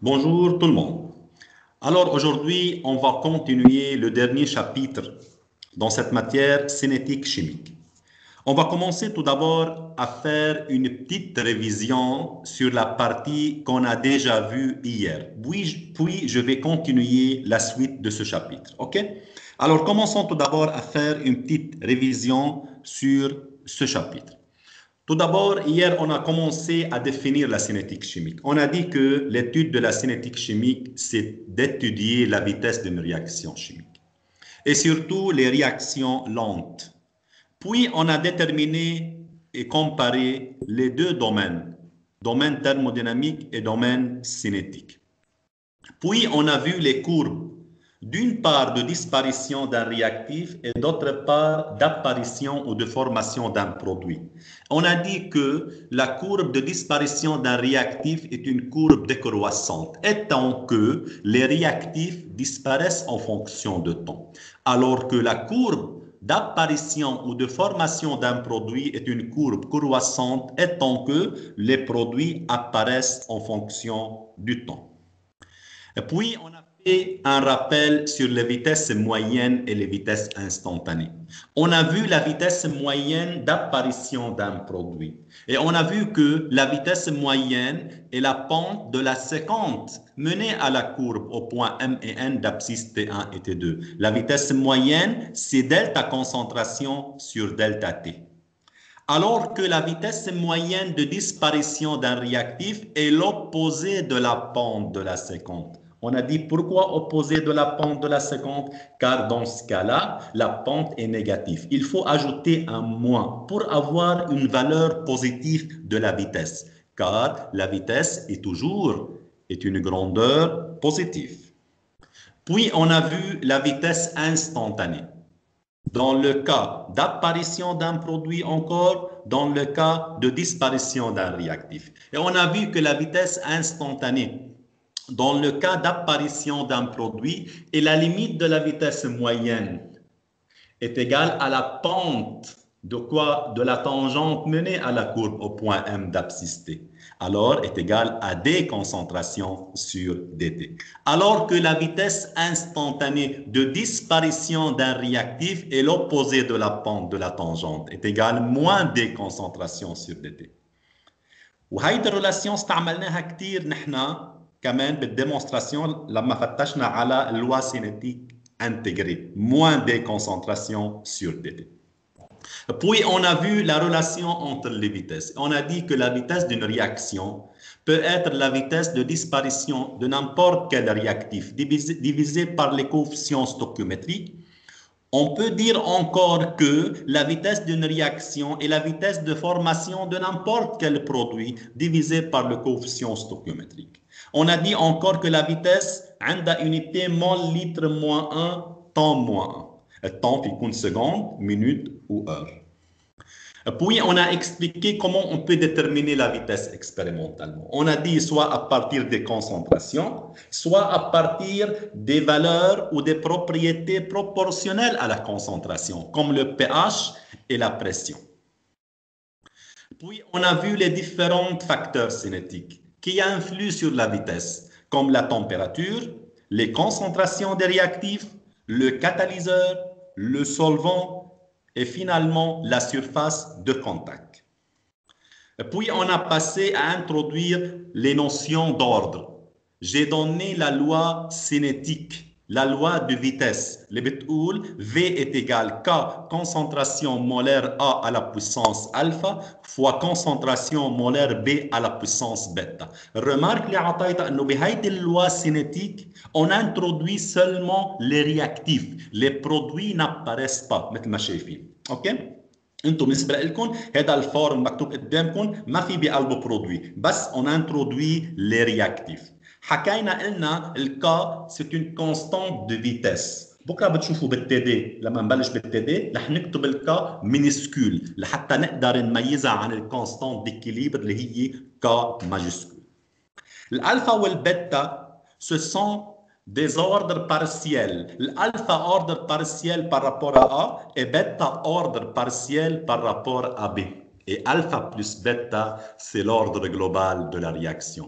Bonjour tout le monde. Alors aujourd'hui, on va continuer le dernier chapitre dans cette matière cinétique chimique. On va commencer tout d'abord à faire une petite révision sur la partie qu'on a déjà vue hier. Puis je vais continuer la suite de ce chapitre. OK? Alors commençons tout d'abord à faire une petite révision sur ce chapitre. Tout d'abord, hier, on a commencé à définir la cinétique chimique. On a dit que l'étude de la cinétique chimique, c'est d'étudier la vitesse d'une réaction chimique et surtout les réactions lentes. Puis, on a déterminé et comparé les deux domaines, domaine thermodynamique et domaine cinétique. Puis, on a vu les courbes, d'une part de disparition d'un réactif et d'autre part d'apparition ou de formation d'un produit. On a dit que la courbe de disparition d'un réactif est une courbe décroissante, étant que les réactifs disparaissent en fonction de temps, alors que la courbe d'apparition ou de formation d'un produit est une courbe croissante, étant que les produits apparaissent en fonction du temps. Et puis, on a fait un rappel sur les vitesses moyennes et les vitesses instantanées. On a vu la vitesse moyenne d'apparition d'un produit. Et on a vu que la vitesse moyenne est la pente de la séquence menée à la courbe au point M et N d'abscisse T1 et T2. La vitesse moyenne, c'est delta concentration sur delta T. Alors que la vitesse moyenne de disparition d'un réactif est l'opposé de la pente de la séquence. On a dit pourquoi opposé de la pente de la séquence? Car dans ce cas-là, la pente est négative. Il faut ajouter un moins pour avoir une valeur positive de la vitesse. Car la vitesse est toujours une grandeur positive. Puis on a vu la vitesse instantanée. Dans le cas d'apparition d'un produit encore, dans le cas de disparition d'un réactif. Et on a vu que la vitesse instantanée, dans le cas d'apparition d'un produit, est la limite de la vitesse moyenne est égale à la pente de quoi? De la tangente menée à la courbe au point M d'abscisse T. Alors est égale à D concentration sur dt. Alors que la vitesse instantanée de disparition d'un réactif est l'opposé de la pente de la tangente, est égale moins D concentration sur dt. وهيدي الريلاسيون استعملناها كثير نحن كمان بالديمونستراسيون لما فتشنا على اللوا سينيتيك intégré, moins des concentrations sur dt. Puis, on a vu la relation entre les vitesses. On a dit que la vitesse d'une réaction peut être la vitesse de disparition de n'importe quel réactif divisé par les coefficients stoichiométriques. On peut dire encore que la vitesse d'une réaction est la vitesse de formation de n'importe quel produit divisé par le coefficient stoichiométrique. On a dit encore que la vitesse a unité mol litre moins 1 temps moins 1. Le temps في seconde, minute ou heure. Puis on a expliqué comment on peut déterminer la vitesse expérimentalement. On a dit soit à partir des concentrations, soit à partir des valeurs ou des propriétés proportionnelles à la concentration, comme le pH et la pression. Puis on a vu les différents facteurs cinétiques qui influent sur la vitesse, comme la température, les concentrations des réactifs, le catalyseur, le solvant et finalement la surface de contact. Puis on a passé à introduire les notions d'ordre. J'ai donné la loi cinétique, la loi de vitesse. اللي بتقول V est égal K concentration molaire A à la puissance alpha fois concentration molaire B à la puissance bêta. Remarque اللي عطيتها انه بهيدي اللoi cinétique on introduit seulement les réactifs. Les produits n'apparaissent pas مثل ما شايفين. اوكي؟ انتم بالنسبه لكم هذا الفورم مكتوب قدامكم ما في بقلبه برودوي بس on introduit les réactifs. حكينا قلنا الكا c'est une constante de vitesse. بكره بتشوفوا بالتي دي لما نبلش بالتي دي رح نكتب الكا مينيسكول لحتى نقدر نميزها عن الكونستانت ديكيليبر اللي هي كا ماجسكول. الالفا والبيتا ce sont des ordres partiels. L'alpha ordre partiel par rapport à A et bêta ordre partiel par rapport à B. Et alpha plus bêta, c'est l'ordre global de la réaction.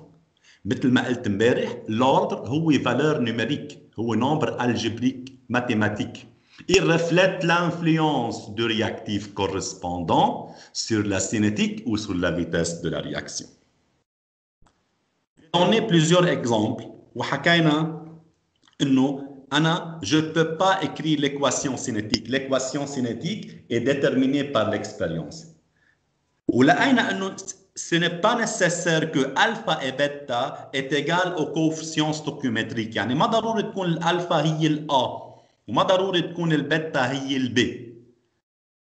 مثل ما قلت امبارح l'ordre هو valeur numérique هو nombre algébrique mathématique. Il reflète l'influence du réactif correspondant sur la cinétique ou sur la vitesse de la réaction. On a plusieurs exemples وحكينا انه je ne peux pas écrire l'équation cinétique. L'équation cinétique est déterminée par l'expérience. ولقينا انه ce n'est pas nécessaire que alpha et bêta est égal au coefficient stoichiométrique. يعني ما ضروري تكون الالفا هي الA وما ضروري تكون البيتا هي الB.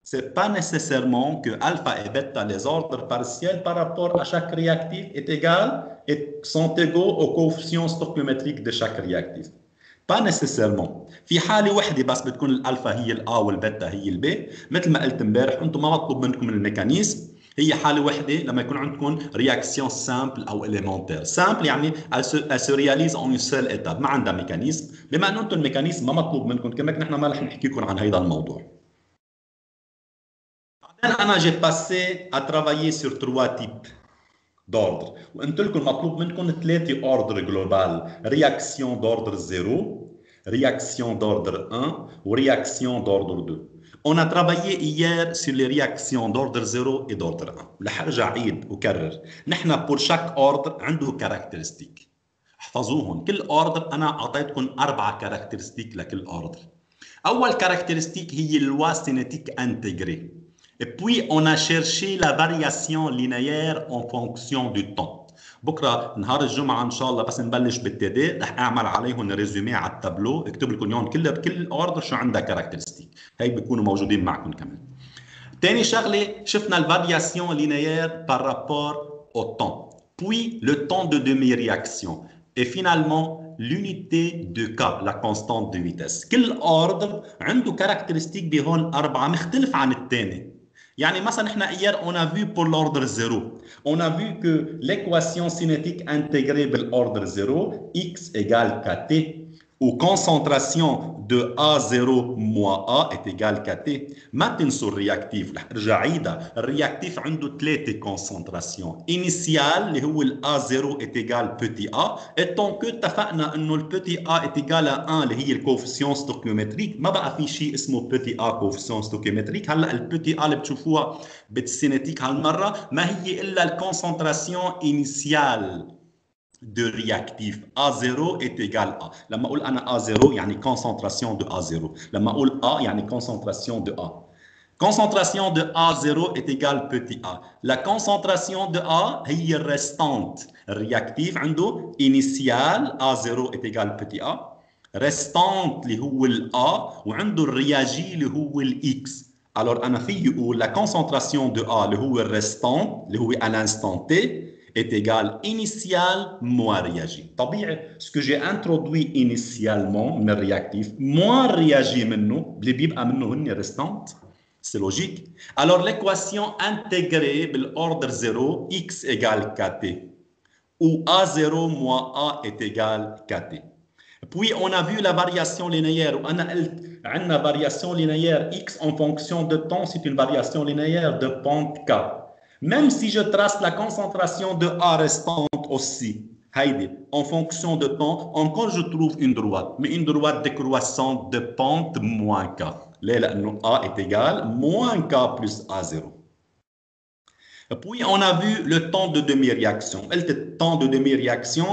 C'est pas nécessairement que alpha et bêta, les ordres partiels par rapport à chaque réactif est égal et sont égaux au coefficient stoichiométrique de chaque réactif. Pas nécessairement. في حالة وحدة بس بتكون الالفا هي الA والبيتا هي الB. مثل ما قلت امبارح انتم ما مطلوب منكم الميكانيزم. هي حالة وحدة لما يكون عندكم رياكسيون سامبل أو إليمنتير. سامبل يعني elle se réalise en une seule étape، ما عندها ميكانيزم. بما أنه أنتم الميكانيزم ما مطلوب منكم كمان نحن ما رح نحكي لكم عن هذا الموضوع. بعدين أنا j'ai passé à travailler sur 3 types d'ordre وقلت لكم مطلوب منكم 3 ordres global، réaction d'ordre 0، réaction d'ordre 1 ou réaction d'ordre 2. On a travaillé hier sur les réactions d'ordre 0 et d'ordre 1. رح ارجع عيد وكرر. نحن pour chaque ordre عنده caractéristiques. احفظوهم. كل ordre انا اعطيتكم 4 caractéristiques لكل ordre. اول caractéristique هي loi cinétique intégrée. Et puis on a cherché la variation linéaire en fonction du temps. بكره نهار الجمعه ان شاء الله بس نبلش بالتي رح اعمل عليهم ريزومي على التابلو، اكتب لكم اياهم كل اوردر شو عندها كاركترستيك، هي بيكونوا موجودين معكم كمان. ثاني شغله شفنا الفارياسيون لينيير par rapport au temps، puis le temps de demi-réaction et finalement l'unité de K، la constante de vitesse. كل اوردر عنده كاركترستيك بهون 4 مختلف عن الثاني. يعني مثلا احنا hier on a vu pour l'ordre 0 on a vu que l'équation cinétique intégrée بالordre 0 x égale kt ou concentration de A0 moins A est égale kt. ما تنسوا الرياكتيف، رح ارجع عيدها. الرياكتيف عنده 3 concentration initial اللي هو A0 est égal petit a et tant que اتفقنا انه petit a est égal à 1 اللي هي الكوفيسيون ستوكيومتريك، ما بقى في شيء اسمه petit a كوفيسيون ستوكيومتريك. هلا petit a اللي بتشوفوها بالسينيتيك هالمره ما هي الا الكونسنتراسيون initiale de réactif. A0 est égal à. لما أقول أنا A0 يعني concentration de A0. لما أقول A يعني concentration de A. Concentration de A0 est égal petit a. La concentration de A هي restante. الرياكتيف عنده initial A0 est égal petit a. restante اللي هو ال A وعنده الرياجي اللي هو ال X. Alors أنا في أقول la concentration de A اللي هو restant اللي هو à l'instant T est égal initial moins réagi. طبيعي ce que j'ai introduit initialement من الرياكتيف moins réagi منه اللي بيبقى منه هن restant. C'est logique. Alors l'équation intégrée بالordre 0 x égale kt où A0 moins A est égal kt. Puis on a vu la variation linéaire. On a une variation linéaire x en fonction de temps, c'est une variation linéaire de pente k. Même si je trace la concentration de A restante aussi, en fonction de temps, encore je trouve une droite, mais une droite décroissante de pente moins k. Là, A est égal moins k plus A0. Puis on a vu le temps de demi-réaction. Le temps de demi-réaction,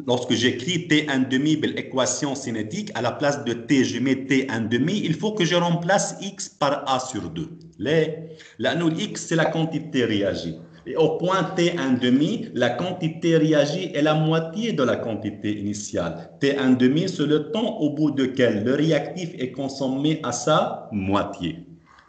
lorsque j'écris T1 demi l'équation cinétique, à la place de T, je mets T1 demi, il faut que je remplace X par A sur 2. Là, nous, X, c'est la quantité réagie. Et au point T1 demi, la quantité réagie est la moitié de la quantité initiale. T1 demi, c'est le temps au bout duquel le réactif est consommé à sa moitié.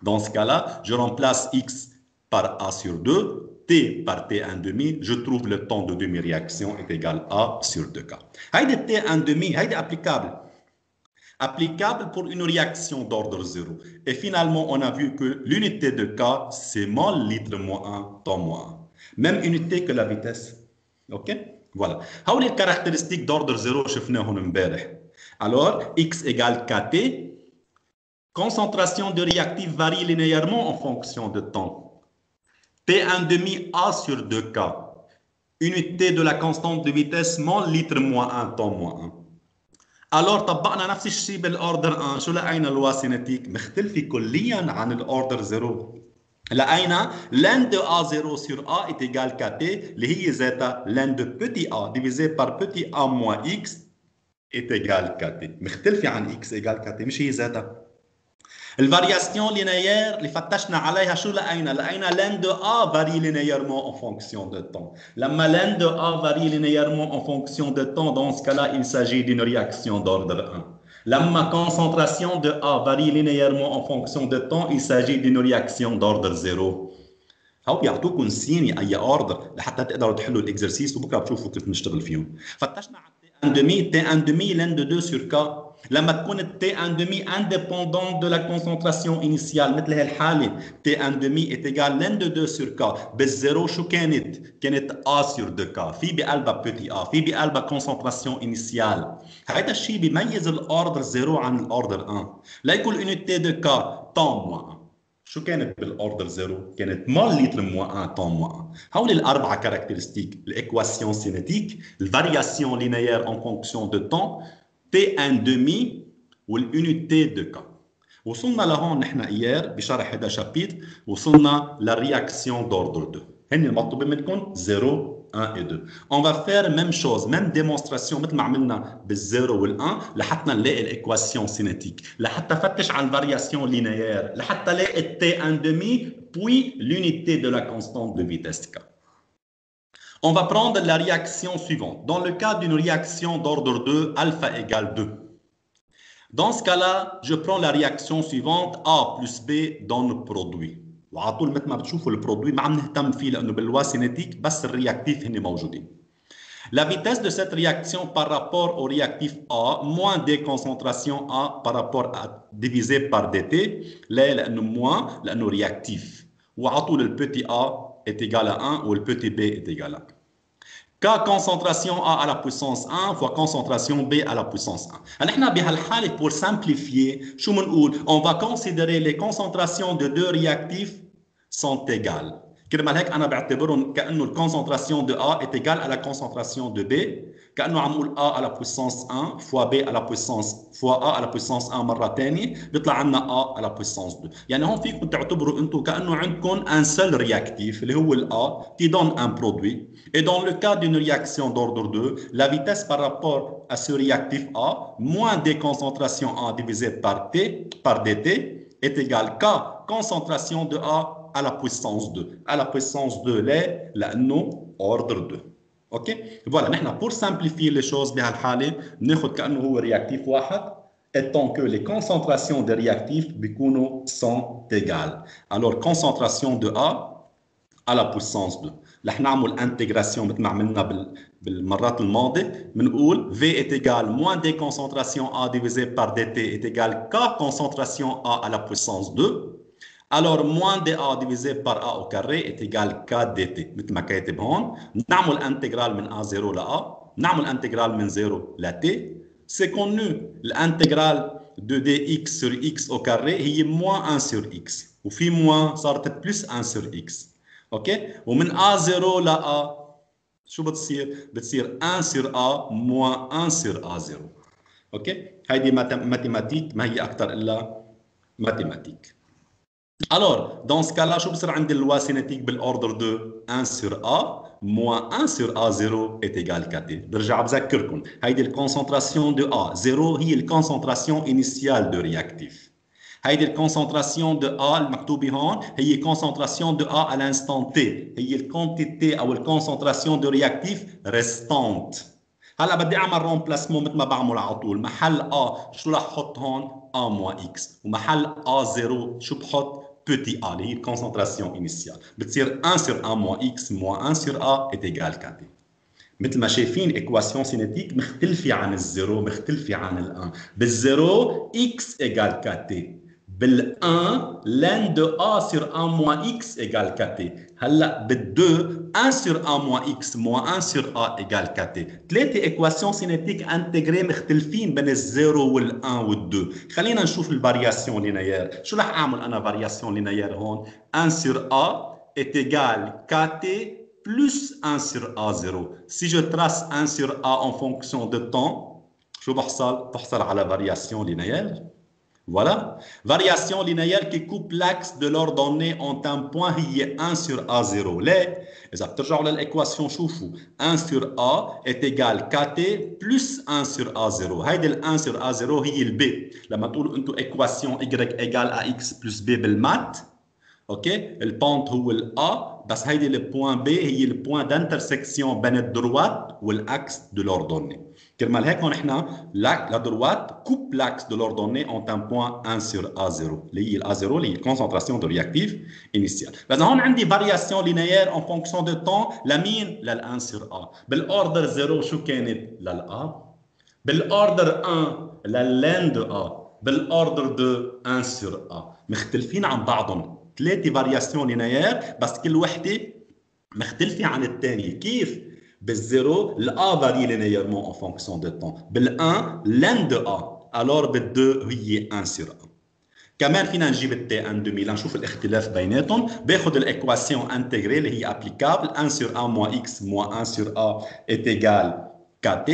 Dans ce cas-là, je remplace X par A sur 2, T par T1 demi, je trouve le temps de demi-réaction est égal à A sur 2K. Haïde T1 demi, haïde applicable. Applicable pour une réaction d'ordre 0. Et finalement, on a vu que l'unité de K, c'est mol litre moins 1, temps moins 1. Même unité que la vitesse. OK? Voilà. هول les caractéristiques d'ordre 0 شفناهم امبارح. Alors, X égale KT. Concentration de réactif varie linéairement en fonction de temps. T1 demi A sur 2K. unité de la constante de vitesse مول litre moins 1 temps moins 1. Alors طبقنا نفس الشيء بالاوردر 1. شو لقينا الواسينتيك؟ مختلفة كليا عن الاوردر 0. لقينا لن de A0 sur A est égal KT اللي هي ذاتها لن de petit a divisé par petit a moins x est égal KT. مختلفة عن x égal KT مش هي ذاتها. الفارياسيون لينيير اللي فتشنا عليها شو لقينا؟ لقينا لن de A varie linéairement en fonction de temps. لما لن de A varie linéairement en fonction de temps, dans ce cas-là, il s'agit d'une réaction d'ordre 1. لما concentration de A varie linéairement en fonction de temps, il s'agit d'une réaction d'ordre 0. هو بيعطوكم سيني اي اوردر لحتى تقدروا تحلوا الاكزرسيس وبكره بتشوفوا كيف نشتغل فيهم. فتشنا على تي 1 دمي، تي 1 دمي لن دو 2 سور كا. لما تكون التي 1 دمي انديبوندون دو لا كونسنتراسيون انيسيال مثل هالحاله تي 1 دمي ات ايجال لن دو 2 سور كا. بالزيرو شو كانت؟ كانت ا سور 2 كا. في بقلبها بوتي ا، في بقلبها كونسنتراسيون انيسيال. هذا الشيء بيميز الاوردر 0 عن الاوردر 1. ليكون اليونيتي دو كا طون موان. شو كانت بالاوردر 0؟ كانت مول لتر موان 1 طون موان 1. هول الاربعه كاركترستيك: الايكواسيون سينيتيك، الفارياسيون لينيير اون فونكسيون دو طون، تي 1 دمي، واليونيتي دو كا. وصلنا لهون نحن ايار بشرح هذا شابيتر، وصلنا للرياكسيون دوردر 2. هن المطلوبين منكم 0 1 et 2. On va faire même chose, même démonstration مثل ما عملنا بالزيرو وال1 لحتى نلاقي الايكواسيون سينيتيك، لحتى فتش على الفارياسيون لينيير، لحتى نلاقي التي 1 demi puis l'unité de la constante de vitesse K. On va prendre la réaction suivante. Dans le cas d'une réaction d'ordre 2, alpha égale 2. Dans ce cas-là, je prends la réaction suivante, A plus B donne produit. وعلى طول مثل ما بتشوفوا البرودوي ما عم نهتم فيه لانه باللوا سينيتيك بس الرياكتيف هن موجودين. La vitesse de cette réaction par rapport au réactif A moins des concentrations A par rapport à divisé par dt. لا لانه moins لانه رياكتيف. وعلى طول البتي A est égal à 1 والبتي B est égal à 1. K concentration A à la puissance 1 fois concentration B à la puissance 1. هلا نحن بهالحاله pour simplifier شو بنقول؟ On va considérer les concentrations de deux réactifs sont égales. كرمال هيك انا بعتبرهم كانه الكونسنتراسيون دو A est égale à la concentration de B. كانه عم نقول A à la puissance 1 fois B à la puissance fois A à la puissance 1 مره ثانيه بيطلع عندنا A à la puissance 2. يعني هون فيكم تعتبروا انتم كانه عندكم un seul réactif اللي هو ال A qui donne un produit. Et dans le cas d'une réaction d'ordre 2, la vitesse par rapport à ce réactif A moins des concentrations A divisé par T par dt est égale K concentration de A à la puissance 2. À la puissance 2 ليه؟ لأنه ordre 2. OK? Voilà, maintenant pour simplifier les choses بهالحالة بناخذ كأنه هو رياكتيف واحد étant que les concentrations des réactifs بيكونوا sont égales. Alors concentration de A à la puissance 2. رح نعمل انتجراسيون مثل ما عملنا بالمرات الماضيه بنقول V est égal moins des concentrations A divisé par dt est égal K concentration A à la puissance 2. Alors moins de A divisé par A au carré est égal K dt. مثل ما كاتب هون نعمل انتجرال من A0 ل A، نعمل انتجرال من 0 ل T. C'est connu الانتجرال de dx sur x au carré هي moins 1 sur x وفي moins صارت plus 1 sur x. اوكي ومن A0 ل A شو بتصير؟ بتصير 1 sur A moins 1 sur A0. اوكي هيدي ماتيماتيك ما هي اكثر الا ماتيماتيك. Alors dans ce cas-là شو بصير عندي اللوا سينيتيك بالاوردر 2 1 sur A moins 1 sur A0 est égal KT. برجع بذكركم هيدي الكونسنتراسيون دو A 0 هي الكونسنتراسيون انيسيال دو رياكتيف. هيدي الكونسنتراسيون دو A المكتوبة هون هي كونسنتراسيون دو A à l'instant T. هي الكونتيتي أو الكونسنتراسيون دو رياكتيف ريستانت. هلا بدي أعمل رومبلاسمون مثل ما بعمل على طول. محل A شو رح أحط هون؟ A moins X. ومحل A0 شو بحط؟ petit a اللي هي الكونسنتراسيون انيسيال. بتصير 1 sur A moins X moins 1 sur A est égal KT. مثل ما شايفين ايكواسيون سينيتيك مختلفة عن الزيرو، مختلفة عن الان. بالزيرو x égale kt. بال1 لن دو A sur A moins X égale KT. هلا بال2 1 sur A moins X moins 1 sur A égale KT. ثلاثة ايكواسيون سينيتيك انتجري مختلفين بين الزيرو وال1 وال2. خلينا نشوف الفارياسيون لينيير. شو رح اعمل انا فارياسيون لينيير هون؟ 1 sur A est égal KT plus 1 sur A0. Si je trace 1 sur A en fonction de temps, je vais à la variation linéaire. Voilà. Variation linéaire qui coupe l'axe de l'ordonnée en un point qui est 1 sur A0. Là, إذا بترجعوا للإكواسيون شوفوا 1 sur A est égal KT plus 1 sur A0. هيدي ال 1 sur A0 هي ال B. لما تقولوا أنتم إكواسيون Y égale AX plus B بالمات، اوكي البونت هو ال A بس هيدي le point B هي le point d'intersection بين الدروات والأكس de l'ordonnée. كرمال هيك هون احنا la droite coupe l'axe de l'ordonnée en un point 1 sur A0 اللي هي ال A0 اللي هي concentration de réactif initial. بس هون عندي variation linéaire en fonction de temps لمين؟ لل 1 sur A. بالاوردر 0 شو كانت؟ لل A. بالاوردر 1 لل de A. بالاوردر 2 1 sur A. مختلفين عن بعضهم. 3 فارياسيون لينيير بس كل وحده مختلفه عن الثانيه. كيف؟ بالزيرو الA varie linéairement en fonction de temps. بال1 l'N de A. alors بال2 هي 1 sur A. كمان فينا نجيب التي ان دمي لنشوف الاختلاف بيناتهم. باخذ الايكواسيون انتجري اللي هي ابليكابل 1 sur A moins x moins 1 sur A est égal kt.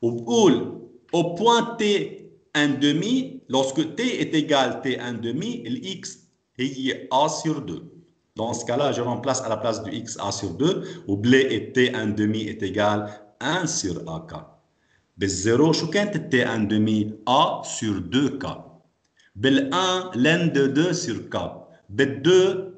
وبقول au point t un demi lorsque t est égal t un demi الx هي A sur 2. Dans ce cas-là, je remplace à la place du x A sur 2 ou blé et t un demi est égal 1 sur AK. بالزيرو شو كانت t un demi A sur 2K. بال1 l'N de 2 sur K. بال2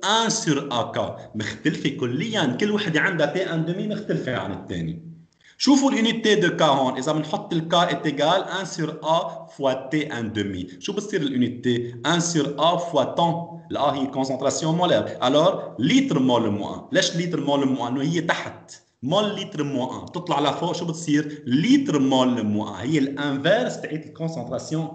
1 sur AK. مختلفة كليا كل وحدة عندها t un demi مختلفة عن الثاني. شوفوا الunité de K هون إذا بنحط ال K est égal 1 sur A fois T un demi. شو بتصير الunité 1 sur A fois temps. ال A هي concentration molaire. alors litre mol moins 1. ليش litre mol moins 1؟ إنه هي تحت. مول litre moins 1 تطلع لفوق شو بتصير؟ litre mol moins 1 هي الانفيرس تاعت الكونسنتراسيون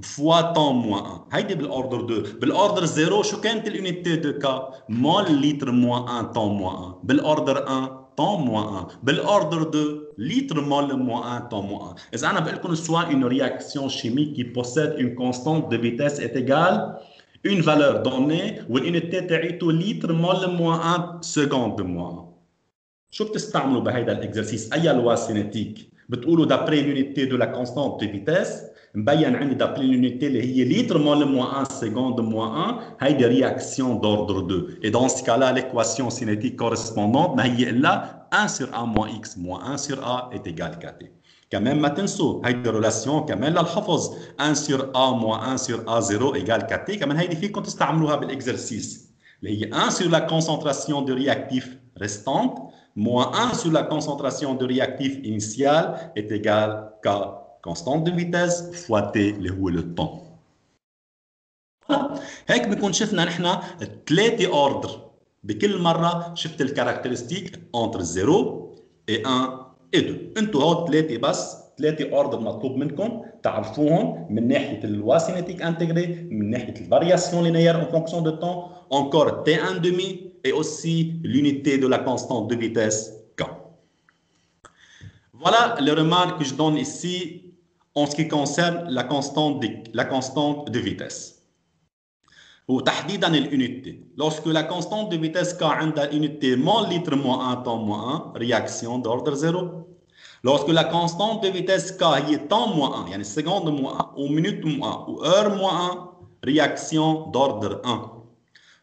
fois temps moins 1. هيدي بالاوردر 2. بالاوردر 0 شو كانت الunité de K؟ مول litre moins 1 temps moins 1. بالاوردر 1 temps moins 1. بالordre 2 litre mol moins 1 temps moins 1. إذا أنا بقول لكم soit une réaction chimique qui possède une constante de vitesse est égale une valeur donnée والunité تاعيته litre mol moins 1 seconde moins 1. شو بتستعملوا بهيدا الاكزرسيس؟ أي لوا سينيتيك؟ بتقولوا d'après l'unité de la constante de vitesse مبين عندي d'après l'unité اللي هي litre mol moins 1 seconde moins 1 هيدي réaction d'ordre 2. Et dans ce cas-là, l'équation cinétique correspondante ما هي إلا 1 sur A moins x moins 1 sur A est égal kt. كمان ما تنسوا هيدي relation كمان للحفظ 1 sur A moins 1 sur A0 égale kt. كمان هيدي فيكم تستعملوها بالاكزرسيس اللي هي 1 sur la concentration de réactif restante moins 1 sur la concentration de réactif initial est égal K constante de vitesse fois T اللي هو le temps. هيك بنكون شفنا نحن 3 اوردر. بكل مرة شفت الكاركترستيك entre 0 et 1 et 2. انتوا هون 3 بس 3 اوردر مطلوب منكم تعرفوهم من ناحية اللوا cinétique intégré من ناحية الفارياسيون linéaire en fonction de temps encore T1 demi et aussi l'unité de la constante de vitesse K. Voilà les remarques que je donne ici en ce qui concerne la constante de vitesse. وتحديدا الunité. Lorsque la constante de vitesse K عندها unité mol litre moins 1 temps moins 1 réaction d'ordre 0. Lorsque la constante de vitesse K هي temps moins 1 يعني seconde moins 1 ou minute moins 1 ou heure moins 1 réaction d'ordre 1.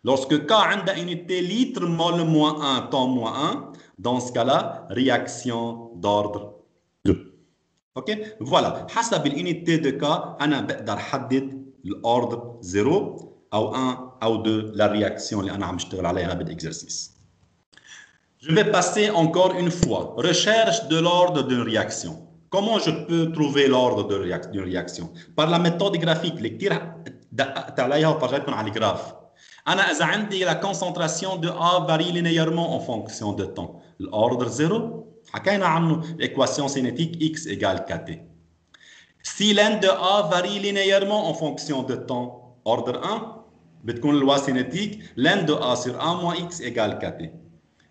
Lorsque K عندها unité litre mol moins 1 temps moins 1 dans ce cas-là réaction d'ordre 2. OK voilà حسب الunité de K أنا بقدر حدد الأوردر 0 أو 1 أو 2 la réaction اللي أنا عم اشتغل عليها بالإكزرسيس. Je vais passer encore une fois. Recherche de l'ordre d'une réaction. Comment je peux trouver l'ordre d'une réaction? Par la méthode graphique اللي كثير دققت عليها وفرجيتكم على الجراف. أنا إذا عندي la concentration de A varie linéairement en fonction de temps. L'ordre 0 حكينا عنه l'équation cinétique x égale kt. Si l'N de A varie linéairement en fonction de temps, ordre 1 بتكون loi cinétique l'N de A sur A moins x égale kt.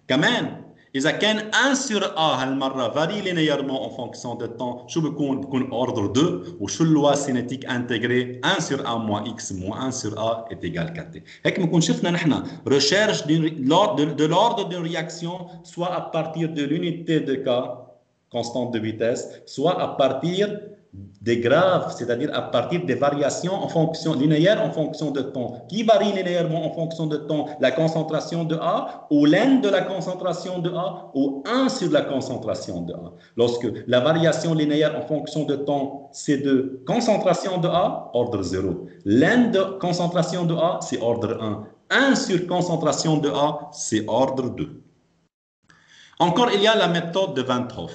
كمان إذا كان 1 sur A هالمرة varie linéairement en fonction de temps شو بيكون ordre 2 وشو اللوا cinétique intégrée 1 sur A moins X moins 1 sur A est égal 4T. هيك بنكون شفنا نحن recherche de l'ordre d'une réaction soit à partir de l'unité de K constante de vitesse soit à partir des graphes, c'est-à-dire à partir des variations en fonction linéaires en fonction de temps. Qui varie linéairement en fonction de temps? La concentration de A ou l'N de la concentration de A ou 1 sur la concentration de A. Lorsque la variation linéaire en fonction de temps, c'est de concentration de A, ordre 0. L'N de concentration de A, c'est ordre 1. 1 sur concentration de A, c'est ordre 2. Encore, il y a la méthode de Van 't Hoff.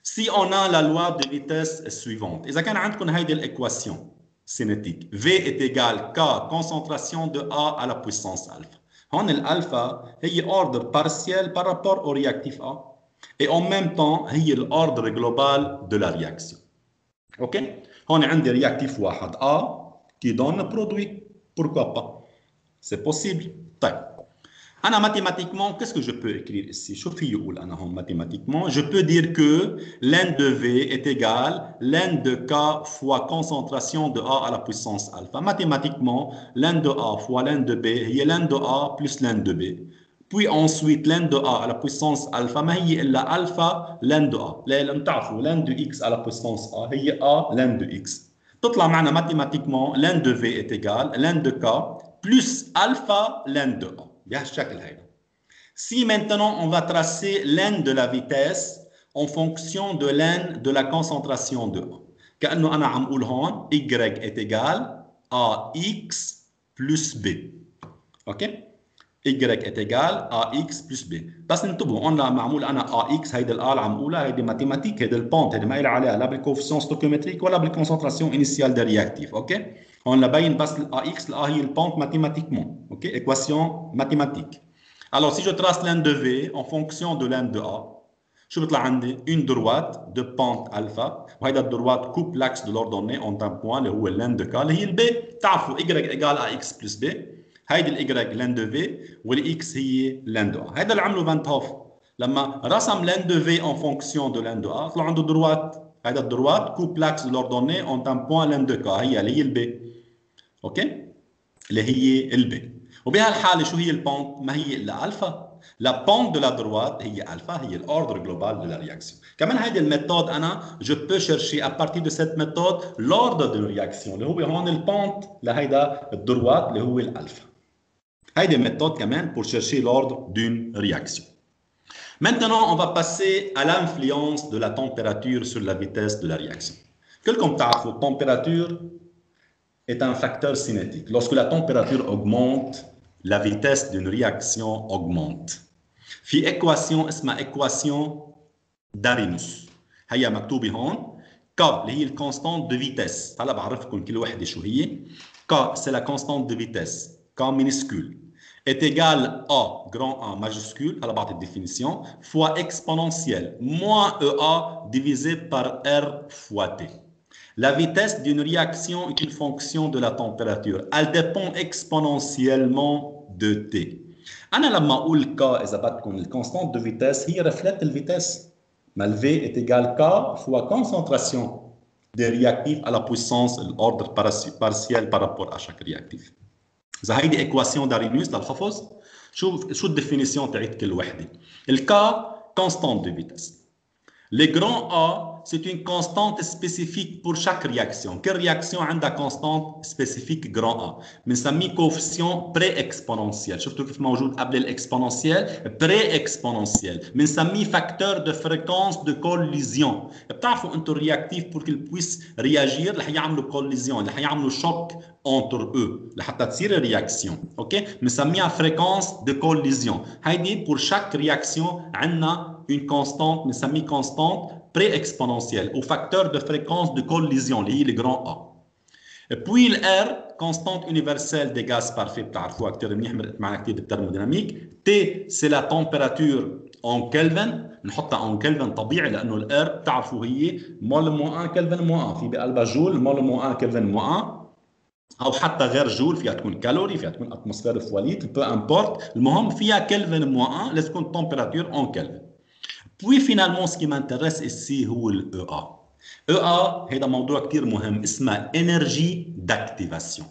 Si on a la loi de vitesse suivante, إذا كان عندكم هيدي الإكواسيون cinétique, V est égal K concentration de A à la puissance alpha. هون الألفا هي ordre partiel par rapport au réactif A et en même temps هي l'ordre global de la réaction. OK? هون عندي réactif واحد A qui donne le produit. Pourquoi pas? C'est possible. طيب. أنا mathématiquement, qu'est-ce que je peux écrire ici? شو في يقول أنا هون mathématiquement? Je peux dire que l'N de V est égal l'N de K fois concentration de A à la puissance alpha. Mathématiquement, l'N de A fois l'N de B هي l'N de A plus l'N de B. Puis ensuite, l'N de A à la puissance alpha ما هي إلا alpha l'N de A. لأن تعرفوا l'N de X à la puissance A هي A l'N de X. تطلع معنا mathématiquement l'N de V est égal l'N de K plus alpha l'N de A. Si maintenant on va tracer l'N de la vitesse en fonction de l'N de la concentration de A. كأنه أنا عم أقول هون Y est égal à X plus B. OK? Y est égal à X plus B. بس انتبهوا هون معمول أنا AX هيدا الآ اللي عم أقولها هيدي ماتيماتيك هيدا البونت هيدي ما إلها عليها لا بالكوفيسيون ستوكيومتريك ولا بالكونسنتراسيون إنيسيال دي رياكتيف. أوكي؟ On l'a bien parce que AX, là, il pente mathématiquement. OK? Équation mathématique. Alors, si je trace l'N de V en fonction de l'N de A, je vais te une droite de pente alpha. Et cette droite coupe l'axe de l'ordonnée en un point, le où est l'N de K, le est le B. تعرفوا Y égale à X plus B. هيدا ال Y l'N de V وال X هي l'N de A. هيدا اللي عمله فان 't Hoff. لما رسم l'N de V en fonction de l'N de A, طلع عنده droite. هيدا الدروات coupe l'axe de l'ordonnée en un point l'N de K. هي اللي هي ال B. اوكي اللي هي البي وبهالحاله شو هي البونت ما هي الا الفا لا بونت دو لا دروات هي الفا هي الاوردر جلوبال دو لا رياكسيون كمان هيدي الميثود انا جو بو شيرشي ا بارتير دو سيت ميثود لوردر دو رياكسيون اللي هو هون البونت لهيدا الدروات اللي هو الالفا هيدي ميثود كمان pour chercher l'ordre d'une réaction. Maintenant on va passer à l'influence de la température sur la vitesse de la réaction. كلكم تعرفوا température est un facteur cinétique. Lorsque la température augmente, la vitesse d'une réaction augmente. في équation اسمها équation d'Arrhenius. هي مكتوبة هون. K اللي هي الconstante de vitesse. هلا بعرفكم كل وحدة شو هي. K c'est la constante de vitesse. K minuscule est égal à grand A majuscule, à la barre de définition, fois exponentielle, moins EA divisé par R fois T. La vitesse d'une réaction est une fonction de la température. Elle dépend exponentiellement de T. أنا لما أقول K إذا بدكم الconstante de vitesse هي reflète la vitesse. Mais V est égal K fois concentration des réactifs à la puissance l'ordre partiel par rapport à chaque réactif. إذا هيدي équation d'Arrhenius للحفظ شو الديفينيسيون تاعت كل وحدة. ال K constante de vitesse. Le grand A, c'est une constante spécifique pour chaque réaction. Quelle réaction a une constante spécifique grand A? بنسميه coefficient pré-exponentiel. شفتوا كيف موجود قبل الاكسبوننسيال؟ pré-exponentiel. بنسميه facteur de fréquence de collision. بتعرفوا انتم الرياكتيف pour qu'il puisse réagir رح يعملوا collision، رح يعملوا choc entre eux لحتى تصير الرياكسيون. اوكي؟ بنسميها fréquence de collision. هيدي pour chaque réaction عندنا une constante, nous sommes constante pré-exponentielle au facteur de fréquence de collision, le grand A. Et puis le R, constante universelle des gaz parfaits, تعرفوا أكتر منيح مرقت معنا كتير بالترموديناميك. T, c'est la température en Kelvin. نحطها en Kelvin طبيعي لأنه ال R تعرفوا هي مول مو 1 كلفن مو 1 في بقلبها جول مول مو 1 كلفن مو 1 أو حتى غير جول فيها تكون كالوري فيها تكون أتموسفير فواليت بو امبورت المهم فيها كلفن مو 1 لازم تكون température en Kelvin. Puis finalement ce qui m'intéresse ici هو ال EA. EA هذا موضوع كتير مهم اسمه énergie d'activation.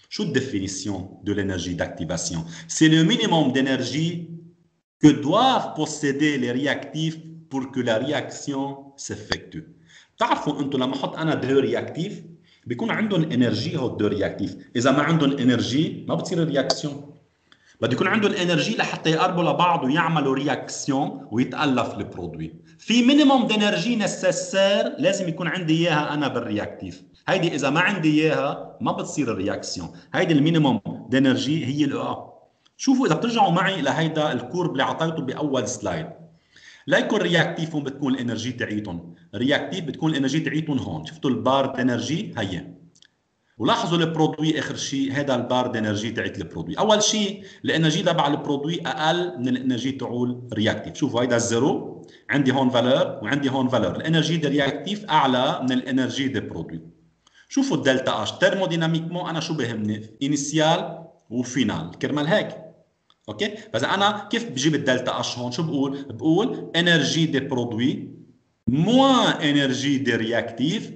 شو الديفينيسيون de l'énergie d'activation? C'est le minimum d'énergie que doivent posséder les réactifs pour que la réaction s'effectue. بتعرفوا انتم لما احط انا دو رياكتيف بيكون عندهم انرجي هو الدو رياكتيف، اذا ما عندهم انرجي ما بتصير الرياكسيون. بده يكون عندهم انرجي لحتى يقربوا لبعض ويعملوا رياكسيون ويتالف البرودوي. في مينيموم دانرجي نسيسير لازم يكون عندي اياها انا بالرياكتيف. هيدي اذا ما عندي اياها ما بتصير الرياكسيون. هيدي المينيموم دانرجي هي الاو. شوفوا اذا بترجعوا معي لهيدا الكورب اللي اعطيته باول سلايد، لا يكون رياكتيف هون بتكون الانرجي تاعيتهم، رياكتيف بتكون الانرجي تاعيتهم هون، شفتوا البار دانرجي هي. ولاحظوا البرودوي اخر شيء هذا البار دانرجي تاعت البرودوي، اول شيء الانرجي تبع البرودوي اقل من الانرجي تاعول رياكتيف، شوفوا هيدا الزيرو عندي هون فالور وعندي هون فالور، الانرجي دي رياكتيف اعلى من الانرجي دي برودوي. شوفوا الدلتا اش ترموديناميكمون انا شو بهمني؟ انيسيال وفينال كرمال هيك. اوكي؟ فاذا انا كيف بجيب الدلتا اش هون؟ شو بقول؟ بقول انرجي دي برودوي موان انرجي دي رياكتيف.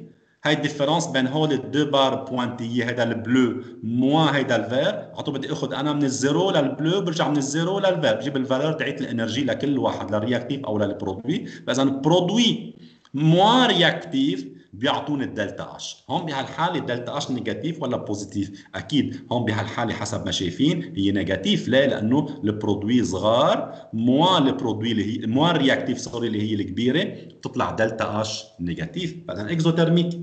هاي الديفرنس بين هول الدو بار بوانتيي، هذا البلو موان هيدا الفير، على طول بدي اخذ انا من الزيرو للبلو برجع من الزيرو للفير، بجيب الفالور تاعت الانرجي لكل واحد للرياكتيف او للبرودوي، فاذا برودوي موان رياكتيف بيعطوني الدلتا اش. هون بهالحاله الدلتا اش نيجاتيف ولا بوزيتيف؟ اكيد هون بهالحاله حسب ما شايفين هي نيجاتيف، ليه؟ لانه البرودوي صغار موان البرودوي اللي هي موان رياكتيف سوري اللي هي الكبيره بتطلع دلتا اش نيجاتيف. فاذا اكزوثيرميك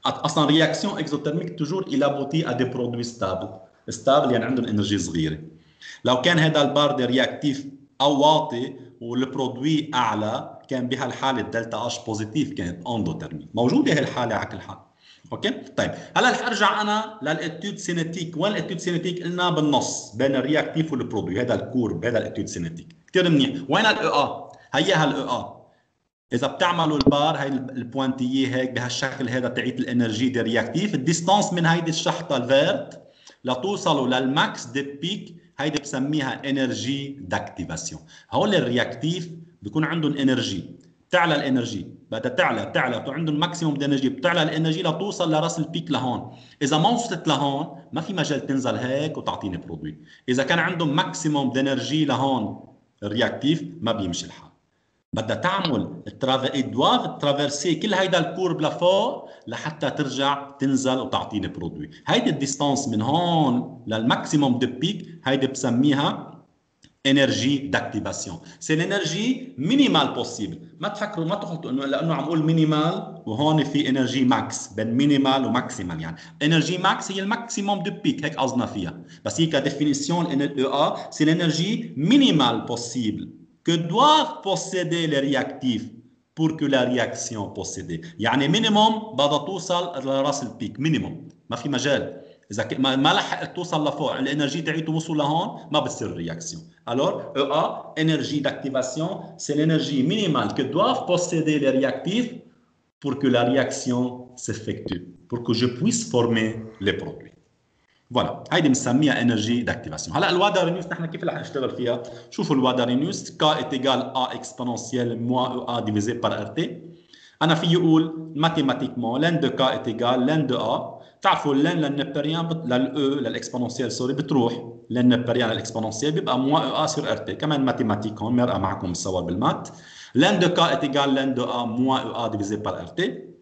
اصلا رياكسيون اكزوثيرميك توجور الى بوتي ا دي برودوي ستابل يعني عندهم انرجي صغيره. لو كان هذا البار دي رياكتيف او واطي والبرودوي اعلى كان بهالحاله الدلتا اش بوزيتيف، كانت اندوثيرميك. موجوده هالحاله على كل حال. اوكي طيب هلا رح ارجع انا للاتيود سينيتيك. وين الاتيود سينيتيك؟ قلنا بالنص بين الرياكتيف والبرودوي، هذا الكورب هذا الاتيود سينيتيك كثير منيح. وين الاو؟ هيها الاو. اذا بتعملوا البار هي البوانتيه هيك بهالشكل هذا تاعيت الانرجي دي رياكتيف، الديستانس من هيدي الشحطه الفيرت لتوصلوا للماكس دي بيك هيدي بسميها انرجي داكتيفاسيون. هول الرياكتيف بيكون عندهم انرجي، بتعلى الانرجي بدها تعلى عندهم ماكسيموم دي انرجي، بتعلى الانرجي لتوصل لراس البيك لهون. اذا ما وصلت لهون ما في مجال تنزل هيك وتعطيني برودوي. اذا كان عندهم ماكسيموم دي انرجي لهون الرياكتيف ما بيمشي الحال، بدها تعمل دوافت ترافيرسي كل هيدا الكورب لفوق لحتى ترجع تنزل وتعطيني برودوي. هيدي الديستانس من هون للماكسيموم دو بيك هيدي بسميها انرجي داكتيفاسيون. سي الانرجي مينيمال بوسيبل. ما تفكروا ما تخلطوا انه لانه عم اقول مينيمال وهون في انرجي ماكس، بين مينيمال وماكسيمال يعني انرجي ماكس هي الماكسيموم دو بيك هيك قصدنا فيها، بس هي كديفينيسيون الاو سي الانرجي مينيمال بوسيبل que doivent posséder les réactifs pour que la réaction possédée. يعني مينيموم بدها توصل لراس البيك مينيموم، ما في مجال. اذا ما لحقت توصل لفوق الانرجي تاعته وصل لهون ما بتصير الرياكسيون. Alors EA énergie d'activation c'est l'énergie minimale que doivent posséder les réactifs pour que la réaction s'effectue, pour que je puisse former les produits. فوالا هيدي بنسميها انرجي داكتيفاسيون. هلا الوادرينيوس نحن كيف رح نشتغل فيها؟ شوفوا الوادرينيوس ك ايتيغال ا اكسبوننسيال موا او ا ديفيزي بار ار تي. انا في اقول ماتيماتيكمون لين دو كا ايتيغال لين دو ا. تعرفوا لين للنبريان للاو للاكسبوننسيال سوري بتروح لين نبريان للاكسبوننسيال بيبقى موا او ا سور ار تي. كمان ماتيماتيك هون مرقه معكم بالصور بالمات. لين دو كا ايتيغال لين دو ا موا او ا ديفيزي بار ار تي.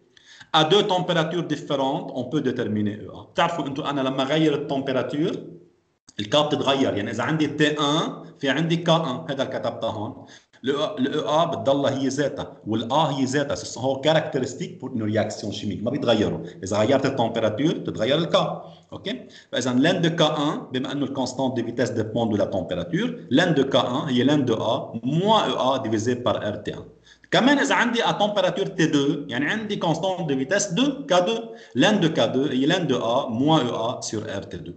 À deux températures différentes, on peut déterminer EA. بتعرفوا انتم انا لما اغير التمبيراتور الكا بتتغير، يعني اذا عندي تي 1 في عندي كا 1 هذا اللي كتبتها هون، الاو بتضلها هي ذاتها والا هي ذاتها، هو كاركترستيك بور انه رياكسيون شيميك ما بيتغيروا، اذا غيرت التمبيراتور بتتغير الكا. اوكي فاذا لين دو كا 1 بما انه الكونستانت دي فيتيس ديبوند دو لا تمبيراتور، لين دو كا 1 هي لين دو ا موان او ا ديفيزي بار ار تي 1. كمان اذا عندي ا تمبيراتور تي 2 يعني عندي كونستانت دو فيتيس 2 كا 2، لين دو كا 2 هي لين دو ا موان او ا سور ار تي 2.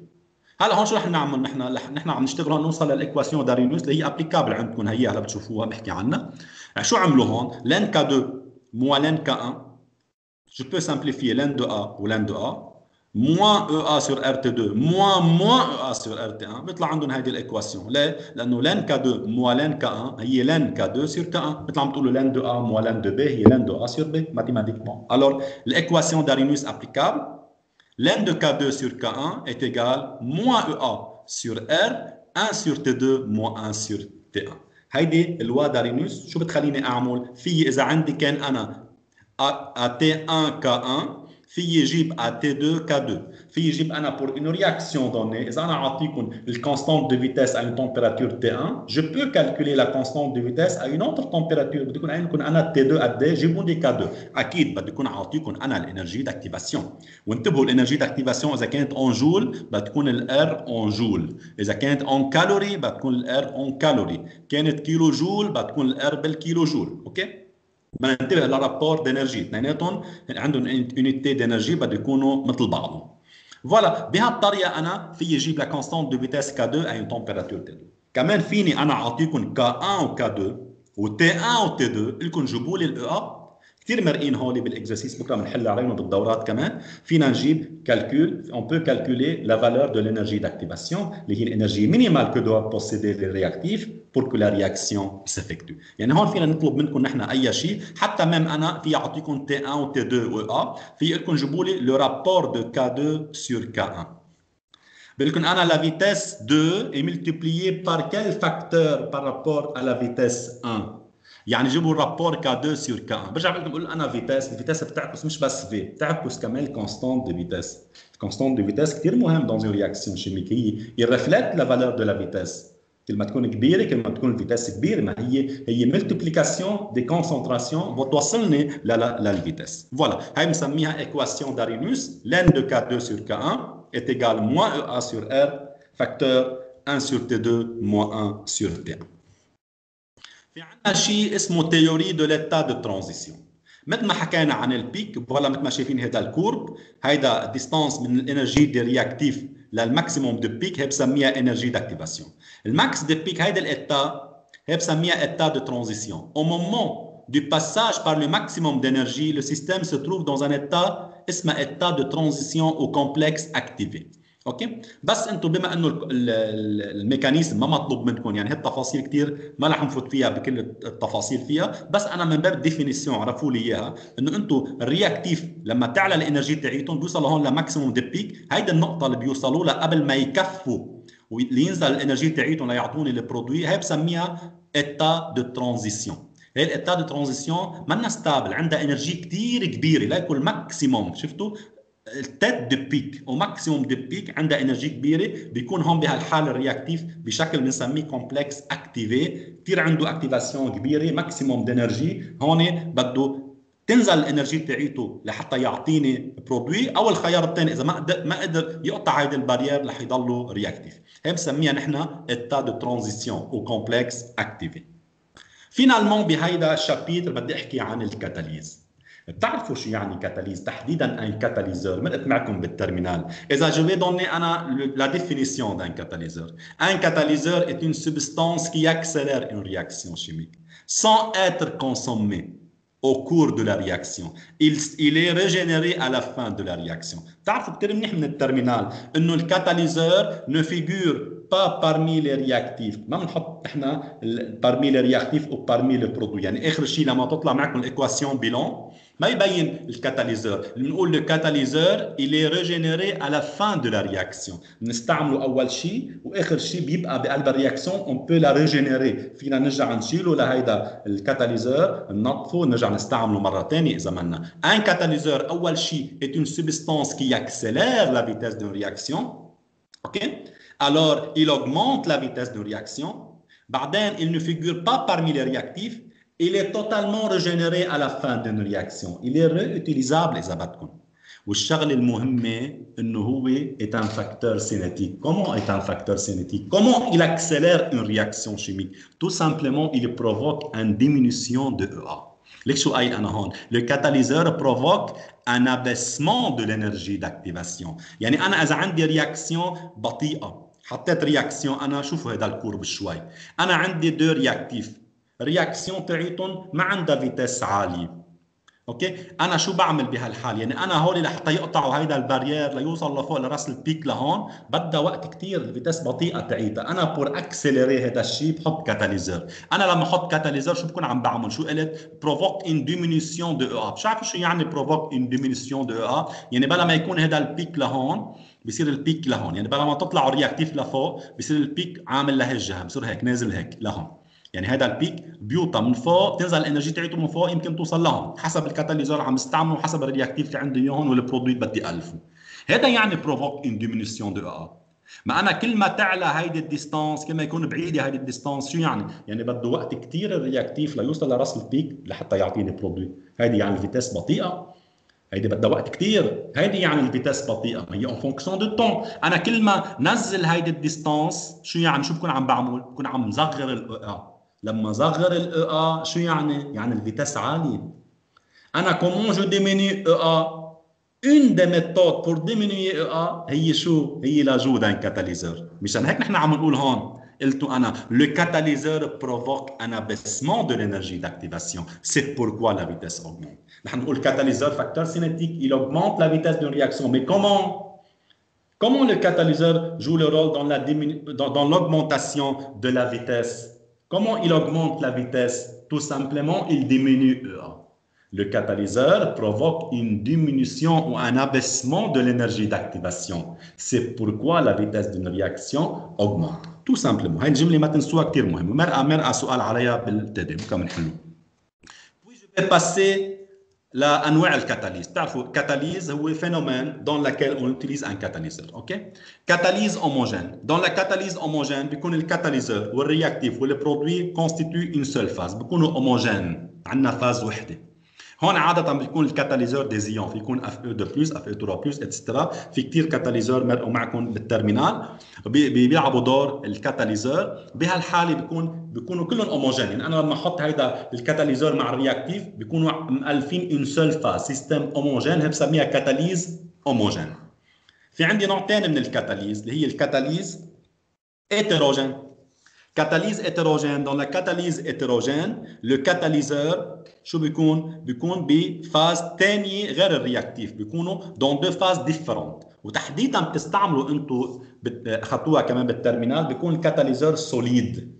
هلا هون شو رح نعمل؟ نحن عم نشتغل هون نوصل للايكواسيون دارينيوس اللي هي ابليكابل عندكم، هي هلا بتشوفوها بحكي عنها. شو عملوا هون؟ لين كا 2 موان لين كا 1 جو بو سامبليفيي لين دو ا ولين دو ا moins EA sur RT2 moins EA sur RT1 بيطلع عندهم هيدي الايكواسيون. ليه؟ لانه لن K2 moins لن K1 هي لن K2 sur K1 مثل عم تقولوا لن de A moins لن de B هي لن de A sur B mathématiquement. Alors l'équation d'Arrhenius applicable, ln de K2 sur K1 est égal moins EA sur R 1 sur T2 moins 1 sur T1. هيدي الوا دارينوس شو بتخليني اعمل؟ في اذا عندي كان انا T1 K1 في يجيب T2 K2 في يجيب انا pour une réaction donnée اذا انا اعطيكم الكونستانت de vitesse à une température T1 je peux calculer la constante de vitesse à une autre température. بدي يكون عندكم انا T2 قد ايه جيبوا لي K2 اكيد بدي يكون اعطيكم انا الانرجي داكتيفاسيون. وانتبهوا الانرجي داكتيفاسيون اذا كانت اون جول بتكون الار اون جول، اذا كانت اون كالوري بتكون الار اون كالوري، كانت كيلو جول بتكون الار بالكيلو جول. اوكي بدنا ننتبه للرابور دانرجي اثنيناتهم عندهم يونيتي دانرجي بده يكونوا مثل بعضهم. فوالا بهالطريقه انا في اجيب لا كونستانت دو فيتيس K2 à une température T2. كمان فيني انا اعطيكم K1 و K2 و T1 و T2 لكم جيبوا لي الاي. كثير مرقين هولي بالاكزرسيس بكره بنحل عليهم بالدورات كمان. فينا نجيب كالكول on peut calculer la valeur de l'énergie d'activation اللي هي الانرجي minimale que doit posséder les réactifs pour que la réaction s'effectue. يعني هون فينا نطلب منكم نحن اي شيء حتى ميم انا في اعطيكم T1 و T2 و A في لكم جيبوا لي le rapport de K2 sur K1. بقول لكم انا la vitesse 2 est multipliée par quel facteur par rapport à la vitesse 1. يعني جيبوا الرابور K2 sur K1. برجع بقول لكم بقول انا فيتاس، الفيتاس بتعكس مش بس في، بتعكس كمان الكونستانت دو فيتاس. الكونستانت دو فيتاس كثير مهم dans une réaction chimique، هي reflète la valeur de la vitesse. كل ما تكون كبيره كل ما تكون الفيتاس كبيره، ما هي ملتيبليكاسيون دي كونسنتراسيون بتوصلني للفيتاس. فوالا هاي بنسميها ايكواسيون دارينوس ln de K2 sur K1 est égal moins EA sur R facteur 1 sur T2 moins 1 sur T1. في عندنا شيء اسمه تيوري دو ليتا دو ترانزيسيون. مثل ما حكينا عن البيك فوالا مثل ما شايفين هذا الكورب، هيدا ديستانس من الانرجي دي رياكتيف للماكسيموم دو بيك هي بسميها انرجي داكتيفاسيون. الماكس دو بيك هيدا الاتا هي بسميها اتا دو ترانزيسيون. au moment du passage par le maximum d'énergie le système se trouve dans un état اسمه état de transition au complexe activé. اوكي بس انتم بما انه الميكانيزم ما مطلوب منكم يعني هالتفاصيل كثير ما رح نفوت فيها بكل التفاصيل فيها، بس انا من باب الديفينيسيون عرفوا لي اياها انه انتم الرياكتيف لما تعلى الانرجي تاعيتهم بيوصلوا هون لماكسيموم دي بيك، هيدا النقطه اللي بيوصلوا لها قبل ما يكفوا وينزل الانرجي تاعيتهم ليعطوني البرودوي، هي بسميها ايتا دو ترانزيسيون. هي الايتا دو ترانزيسيون منا ستابل، عندها انرجي كثير كبيره ليكون ماكسيموم. شفتوا التيت دو بيك او ماكسيموم دو بيك عندها انرجي كبيره، بيكون هون بهالحاله الرياكتيف بشكل بنسميه كومبلكس اكتيفي، كثير عنده اكتيفاسيون كبيره ماكسيموم دانرجي. هون بده تنزل الانرجي تاعيته لحتى يعطيني برودوي، او الخيار الثاني اذا ما قدر يقطع هيدي البارير رح يضلوا رياكتيف. هي بنسميها نحن ايتا دو ترانزيسيون او كومبلكس اكتيفي. فينالمون بهيدا الشابيتر بدي احكي عن الكاتاليز. بتعرفوا شو يعني كاتاليز تحديدا؟ ان كاتاليزور مرقت معكم بالترمينال. اذا جو في دوني انا لا ديفينيسيون دان كاتاليزور، un catalyseur est une substance qui accélère une réaction chimique sans être consommée au cours de la réaction. Il est régénéré à la fin de la réaction. بتعرفوا كثير منيح من الترمينال انه الكاتاليزور ne figure pas parmi les réactifs، ما بنحط احنا parmi les réactifs ou parmi les produits. يعني اخر شيء لما تطلع معكم الايكواسيون بيلون ما يبين الكاتاليزور، بنقول le catalyseur il est régénéré à la fin de la réaction. بنستعمله اول شيء واخر شيء بيبقى بقلب الرياكسيون on peut la régénérer. فينا نرجع نشيله لهيدا الكاتاليزور ننظفه نرجع نستعمله مره ثانيه اذا بدنا. un catalyseur اول شيء est une substance qui accélère la vitesse d'une réaction. OK? Alors il augmente la vitesse d'une réaction. بعدين il ne figure pas parmi les réactifs. Il est totalement régénéré à la fin d'une réaction. Il est réutilisable إذا بدكم. والشغلة المهمة إنه هو est un facteur cinétique. Comment est un facteur cinétique? Comment il accélère une réaction chimique? Tout simplement, il provoque une diminution de EA. ليك شو قايل أنا هون؟ Le catalyseur provoque un abaissement de l'énergie d'activation. يعني أنا إذا عندي رياكسيون بطيئة، حطيت رياكسيون أنا شوفوا هذا الكورب شوي. أنا عندي دو رياكتيف. رياكسيون تاعيتهم ما عندها فيتاس عاليه، اوكي، انا شو بعمل بهالحال؟ يعني انا هول لحتى يقطعوا هيدا البارير ليوصل لفوق لراس البيك لهون بدها وقت كثير، الفيتاس بطيئه تعيتها. انا بور اكسلري هذا الشيء بحط كاتاليزر. انا لما احط كاتاليزر شو بكون عم بعمل؟ شو قلت؟ بروفوك ان ديمينيسيون دو او ا. بتعرفوا شو يعني بروفوك ان ديمينيسيون دو او ا؟ يعني بلا ما يكون هذا البيك لهون بصير البيك لهون، يعني بلا ما تطلعوا الرياكتيف لفوق بصير البيك عامل لهالجهه، بصير هيك نازل هيك لهون. يعني هذا البيك بيوطى من فوق، بتنزل الانرجي تاعته من فوق، يمكن توصل لهون حسب الكاتاليزور عم استعمله وحسب الرياكتيف اللي عندي اياهم والبرودوي بدي الفه. هذا يعني بروفوك ان ديمينيسيون دو ا. ما انا كل ما تعلى هيدي الديستانس، كل ما يكون بعيده هيدي الديستانس، شو يعني؟ يعني بده وقت كثير الرياكتيف ليوصل لراس البيك لحتى يعطيني برودوي. هيدي يعني الفيتاس بطيئه، هيدي بدها وقت كثير، هيدي يعني الفيتاس بطيئه، ما هي اون فونكسيون دو طون. انا كل ما نزل هيدي الديستانس شو يعني؟ شو بكون عم بعمل؟ بكون عم صغر الاو ا. لما صغر الاو ا شو يعني؟ يعني الفيتاس عاليه. انا كومون جو ديميني او ا؟ اون دي ميثود بور ديمينيي او ا هي شو؟ هي لاجو دان كاتاليزور. مشان هيك نحن عم نقول هون، قلتوا انا le catalyseur provoque un abaissement de l'énergie d'activation. C'est pourquoi la vitesse augmente. نحن نقول catalyseur facteur cinétique, il augmente la vitesse d'une réaction. Mais comment le catalyseur joue le rôle dans l'augmentation de la vitesse? Comment il augmente la vitesse? Tout simplement, il diminue EA. Le catalyseur provoque une diminution ou un abaissement de l'énergie d'activation. C'est pourquoi la vitesse d'une réaction augmente. Tout simplement. هاي الجملة ما تنسوها، كثير مهمة. مرقة سؤال عليها بالتدريب كمان حلو. Puis je vais passer لانواع الكاتاليز. بتعرفوا الكاتاليز هو phénomène dans lequel on utilise un catalyseur. اوكي، كاتاليز homogène. dans la catalyse homogène بيكون الكاتاليزور والرياكتيف والبرودوي constituent une seule phase، بيكونوا homogène، عندنا فاز وحده. هون عادة بيكون الكاتاليزور دي زيون، في يكون اف او 2 بلس، اف او 3 بلس اتسترا. في كثير كاتاليزور مرقوا معكم بالترمينال بيلعبوا دور الكاتاليزور. بهالحاله بيكونوا كلهم هوموجين. يعني انا لما احط هيدا الكاتاليزور مع الرياكتيف بيكونوا مؤلفين اون سول فاز، سيستم هوموجين، هي بسميها كاتاليز هوموجين. في عندي نوع ثاني من الكاتاليز اللي هي الكاتاليز hétérogène. Catalyse hétérogène. Dans la catalyse hétérogène, le catalyseur شو بيكون بفاز ثانيه غير الرياكتيف، بيكونوا dans deux phases différentes. وتحديدا بتستعملوا انتم اخذتوها كمان بالترمينال، بيكون الكاتاليزور سوليد.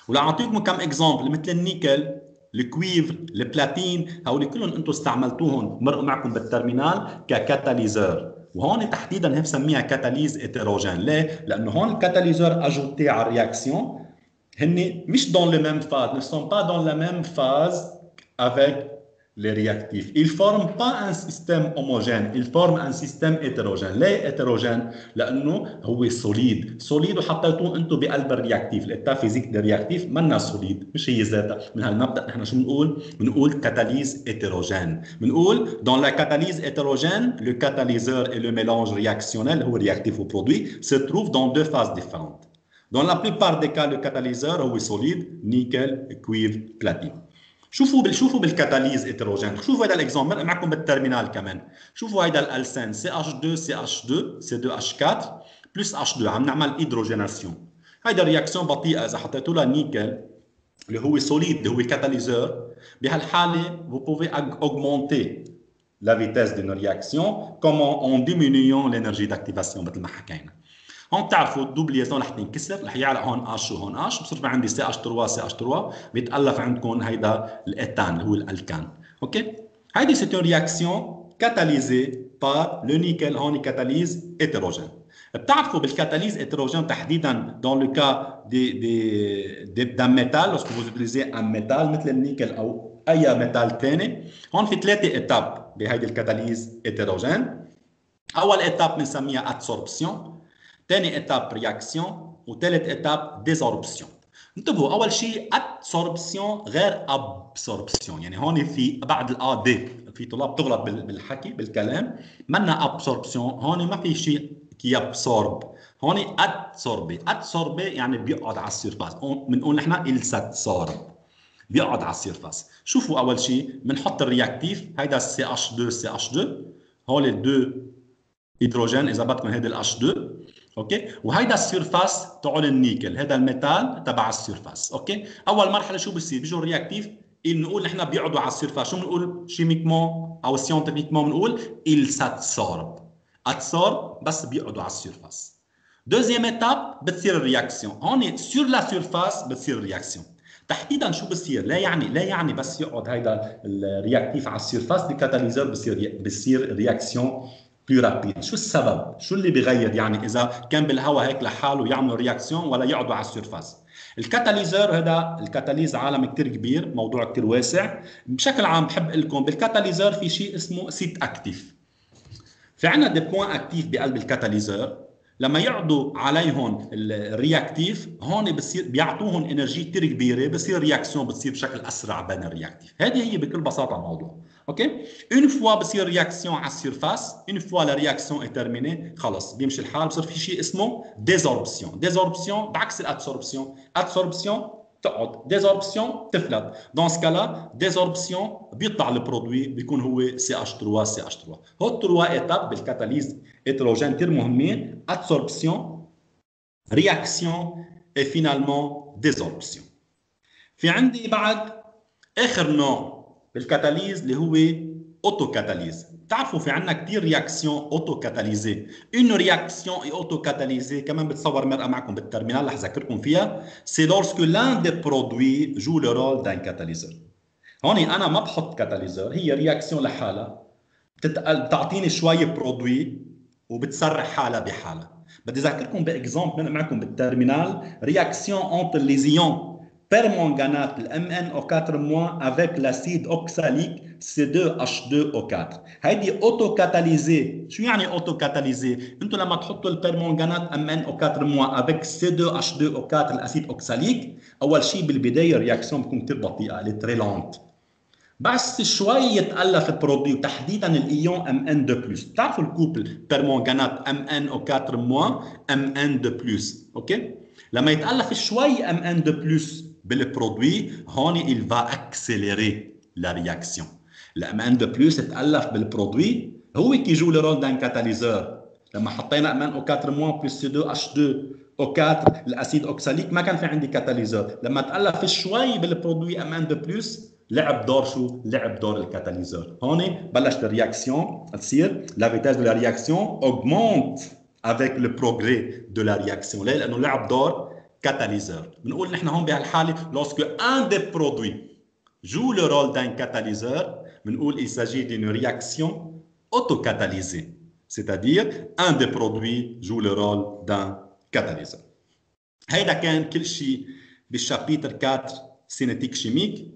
ولاعطيكم كم اكزامبل مثل النيكل، الكويفر، البلاتين، هول كلهم انتم استعملتوهم مرقوا معكم بالترمينال ككاتاليزور. وهون تحديدا هي بسميها كاتاليز hétérogène. ليه؟ لانه هون الكاتاليزور اجوتي على الرياكسيون هن مش dans le même phase, ne sont pas dans la même phase avec les réactifs. Ils ne forment pas un système homogène, ils forment un système hétérogène. ليه hétérogène؟ لأنه هو solide. solide وحطيتوه أنتم بقلب الرياكتيف. الإتا فيزيك للرياكتيف منا solide، مش هي ذاتها. من هالمبدأ نحن شو بنقول؟ بنقول catalyse hétérogène. بنقول dans la catalyse hétérogène, le catalyseur et le mélange réactionnel, هو réactif ou produit, se trouvent dans deux phases différentes. Dans la plupart des cas, le catalyseur هو solide, nickel, cuivre, platine. شوفوا بالكاتاليز هيتروجين. شوفوا هذا الاكزامبل معكم بالترمينال كمان. شوفوا هيدا الالسين CH2 CH2 C2H4 بلس H2 عم نعمل هيدروجيناسيون. هيدا رياكسيون بطيئه. اذا حطيتوا لها نيكل اللي هو سوليد اللي هو كاتاليزور، بهالحاله vous pouvez augmenter la vitesse d'une réaction comment en diminuant l'énergie d'activation مثل ما حكينا. هون بتعرفوا الدوبليزون رح تنكسر، رح يعلق هون اش وهون اش، بصير في عندي سي اش 3 سي اش 3 بيتالف عندكم هيدا الايتان اللي هو الالكان. اوكي، هيدي سي اون رياكسيون كاتاليزي بار لو نيكل. هون كاتاليز هيتروجين. بتعرفوا بالكاتاليز هيتروجين تحديدا دون لو كا دان ميتال، لوسكو فوز اوتيليزي ان ميتال مثل النيكل او اي ميتال ثاني، هون في ثلاثه ايتاب بهيدي الكاتاليز هيتروجين. اول ايتاب بنسميها ادسوربسيون، ثاني ايتاب رياكسيون، وثالث ايتاب ديزوربسيون. انتبهوا، اول شيء ادسوربسيون غير ابسوربسيون. يعني هون في بعد الا دي في طلاب تغلط بالحكي بالكلام، منا ابسوربسيون، هون ما في شيء كي ابسورب، هون ادسوربي. ادسوربي يعني بيقعد على السيرفاس، بنقول نحن الساتسورب، بيقعد على السيرفاس. شوفوا اول شيء بنحط الرياكتيف، هيدا سي اش 2 سي اش 2، هول الدو هيدروجين اذا بدكم هيدي الاش 2. اوكي، وهيدا السيرفاس تبع النيكل، هذا الميتال تبع السيرفاس. اوكي، اول مرحله شو بصير؟ بيجوا الرياكتيف بنقول نحن بيقعدوا على السيرفاس، شو بنقول شيميكمون او سيونتيفيكمون؟ بنقول il s'absorbe. absorbe بس بيقعدوا على السيرفاس. دوزيام ايتاب بتصير الرياكسيون، هون سور لا سيرفاس بتصير الرياكسيون. تحديدا شو بصير؟ لا يعني بس يقعد هيدا الرياكتيف على السيرفاس، الكاتاليزور بصير رياكسيون بلو رابيد. شو السبب؟ شو اللي بيغير يعني اذا كان بالهواء هيك لحاله يعملوا رياكسيون ولا يقعدوا على السيرفاس؟ الكاتاليزور هذا، الكاتاليز عالم كتير كبير، موضوع كتير واسع. بشكل عام بحب اقول لكم بالكاتاليزور في شيء اسمه سيت اكتيف. في عندنا دي بوين اكتيف بقلب الكاتاليزور، لما يقعدوا عليهم الرياكتيف هون بصير بيعطوهم انرجي كثير كبيره، بصير رياكسيون بتصير بشكل اسرع بين الرياكتيف. هذه هي بكل بساطه الموضوع. اوكي، اون فوا بصير رياكسيون على السيرفاس، اون فوا لا رياكسيون اي تيرميني، خلص بيمشي الحال، بصير في شيء اسمه ديزوربسيون. ديزوربسيون بعكس الادسوربسيون، ادسوربسيون تقعد، ديزوربسيون تفلت. دون سكالا ديزوربسيون بيطلع البرودوي بيكون هو CH3 CH3. هو 3 ايتاب بالكاتاليز هيتروجين كثير مهمين: ادسوربسيون، رياكسيون، اي فينالمون ديزوربسيون. في عندي بعد اخر نوع بالكاتاليز اللي هو اوتو كاتاليز. بتعرفوا في عندنا كثير رياكسيون اوتو كاتاليزي. اون رياكسيون اوتو كاتاليزي كمان بتصور مرقه معكم بالترمينال رح اذكركم فيها، سي لورسكو لان دي برودوي جو لو رول دان كاتاليزور. هون انا ما بحط كاتاليزور، هي رياكسيون لحالها بتعطيني شويه برودوي وبتسرح حالها بحالها. بدي اذكركم باكزامبل معكم بالترمينال، رياكسيون انتر لي زيون permanganate le MnO4- avec l'acide oxalique C2H2O4. هيدي اوتو كاتاليزي. شو يعني اوتو كاتاليزي؟ انتم لما تحطوا البرمانغانات MnO4- avec C2H2O4 الاسيد اوكساليك، اول شيء بالبدايه الرياكسيون بتكون كثير بطيئه، لتري لونت. بس شوي يتالف البرودوي وتحديدا الايون Mn2+. بتعرفوا الكوبل برمانغانات MnO4- Mn2+. اوكي؟ لما يتالف شوي Mn2+ بالبرودوي هون il va accélérer la réaction. le Mn2+ تالف بالبرودوي هو كي جو لو رول دان كاتاليزور. لما حطينا MnO4- plus C2H2O4 الاسيد اوكساليك ما كان في عندي كاتاليزور، لما تالف شوي بالبرودوي Mn2+ لعب دور شو؟ لعب دور الكاتاليزور. هون بلشت الرياكسيون تصير، لا فيتاس دو لا رياكسيون augmente avec le progrès de la réaction. ليه؟ لانه لعب دور كاتاليزور. بنقول نحن هون بهالحاله lorsque un des produits joue le rôle d'un catalyseur, بنقول il s'agit d'une réaction autocatalysée, c'est-à-dire un des produits joue le rôle d'un catalyseur. هيدا كان كل شيء بالشابيتر 4 سينيتيك شيميك.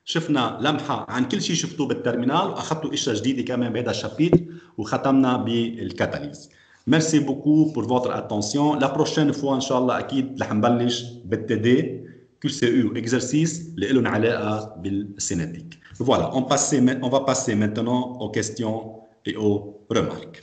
شفنا لمحه عن كل شيء شفتوه بالترمينال واخذتوا اشياء جديده كمان بهذا الشابيتر، وختمنا بالكاتاليز. Merci beaucoup pour votre attention. La prochaine fois ان شاء الله اكيد رح نبلش بالتي QCU exercice اللي لهم علاقه بالسينيتيك. Voilà, on va passer maintenant aux questions et aux remarques.